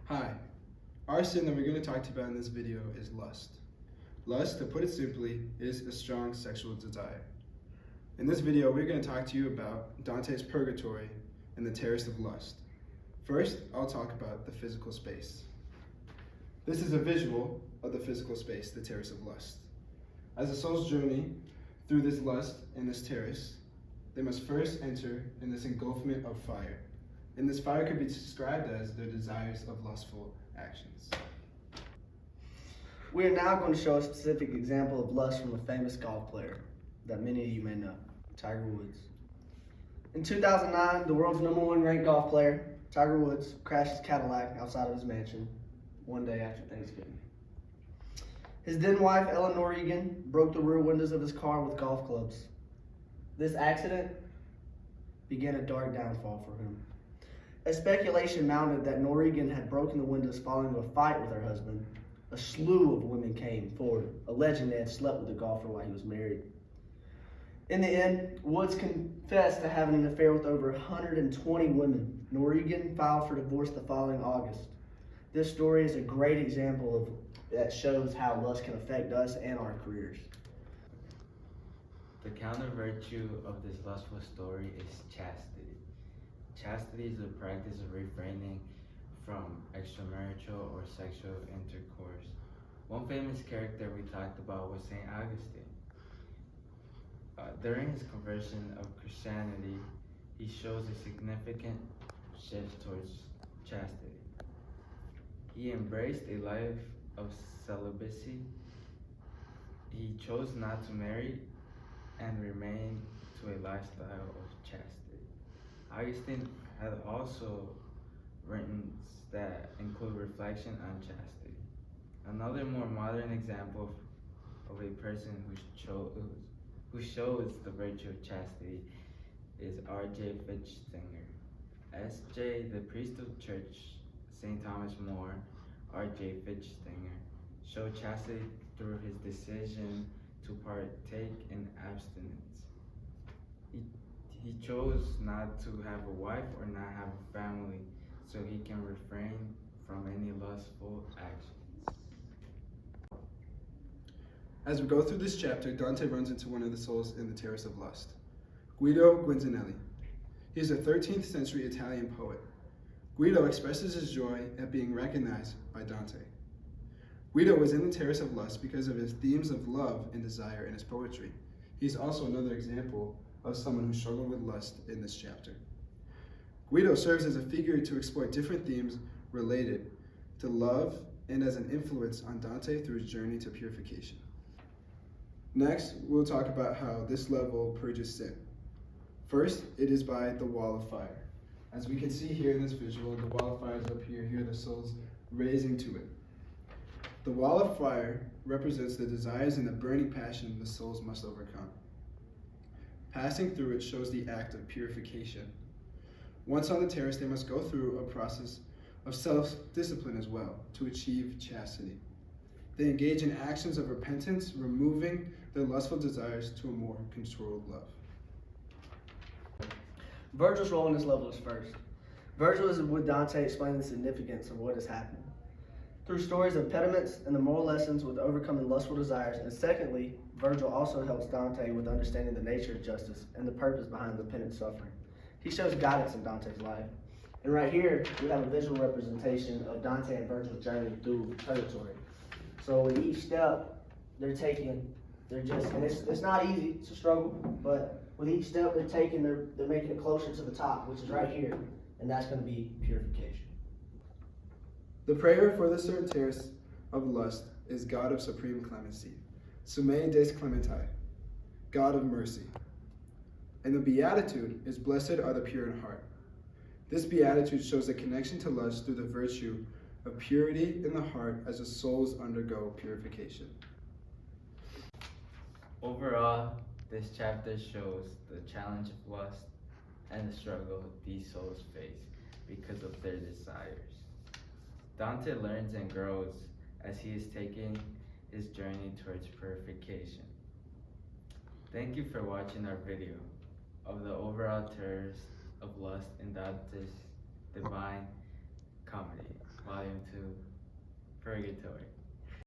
Hi, our sin that we're going to talk to you about in this video is lust. Lust, to put it simply, is a strong sexual desire. In this video, we're going to talk to you about Dante's Purgatory and the Terrace of Lust. First, I'll talk about the physical space. This is a visual of the physical space, the Terrace of Lust. As the soul's journey through this lust and this terrace, they must first enter in this engulfment of fire. And this fire could be described as their desires of lustful actions. We are now going to show a specific example of lust from a famous golf player that many of you may know, Tiger Woods. In 2009, the world's #1 ranked golf player, Tiger Woods, crashed his Cadillac outside of his mansion one day after Thanksgiving. His then wife, Eleanor Egan, broke the rear windows of his car with golf clubs. This accident began a dark downfall for him. As speculation mounted that Norregan had broken the windows following a fight with her husband, a slew of women came forward, alleging they had slept with the golfer while he was married. In the end, Woods confessed to having an affair with over 120 women. Norregan filed for divorce the following August. This story is a great example that shows how lust can affect us and our careers. The counter virtue of this lustful story is chastity. Chastity is the practice of refraining from extramarital or sexual intercourse. One famous character we talked about was St. Augustine. During his conversion of Christianity, he shows a significant shift towards chastity. He embraced a life of celibacy. He chose not to marry and remained to a lifestyle of chastity. Augustine had also written that include reflection on chastity. Another more modern example of a person who shows the virtue of chastity is R.J. Fitchsinger. S.J., the priest of Church St. Thomas More, R.J. Fitchsinger, showed chastity through his decision to partake in abstinence. He chose not to have a wife or not have a family so he can refrain from any lustful actions. As we go through this chapter, Dante runs into one of the souls in the Terrace of Lust, Guido Guinzanelli. He is a 13th century Italian poet. Guido expresses his joy at being recognized by Dante. Guido was in the Terrace of Lust because of his themes of love and desire in his poetry. He's also another example of someone who struggled with lust in this chapter. Guido serves as a figure to explore different themes related to love and as an influence on Dante through his journey to purification. Next, we'll talk about how this level purges sin. First, it is by the wall of fire. As we can see here in this visual, the wall of fire is up here. Here are the souls raising to it. The wall of fire represents the desires and the burning passion the souls must overcome. Passing through it shows the act of purification. Once on the terrace, they must go through a process of self-discipline as well to achieve chastity. They engage in actions of repentance, removing their lustful desires to a more controlled love. Virgil's role in this level is first. Virgil is with Dante explaining the significance of what is happening through stories of penitence and the moral lessons with overcoming lustful desires. And secondly, Virgil also helps Dante with understanding the nature of justice and the purpose behind the penance suffering. He shows guidance in Dante's life. And right here, we have a visual representation of Dante and Virgil's journey through purgatory. So in each step, and it's not easy, it's a struggle, but with each step they're taking, they're making it closer to the top, which is right here, and that's going to be purification. The prayer for the certain Terrace of Lust is God of supreme clemency, Summe Des Clementi, God of mercy. And the beatitude is blessed are the pure in heart. This beatitude shows a connection to lust through the virtue of purity in the heart as the souls undergo purification. Overall, this chapter shows the challenge of lust and the struggle these souls face because of their desires. Dante learns and grows as he is taking his journey towards purification. Thank you for watching our video of the overall Terrace of Lust in Dante's Divine Comedy. Volume 2, Purgatory.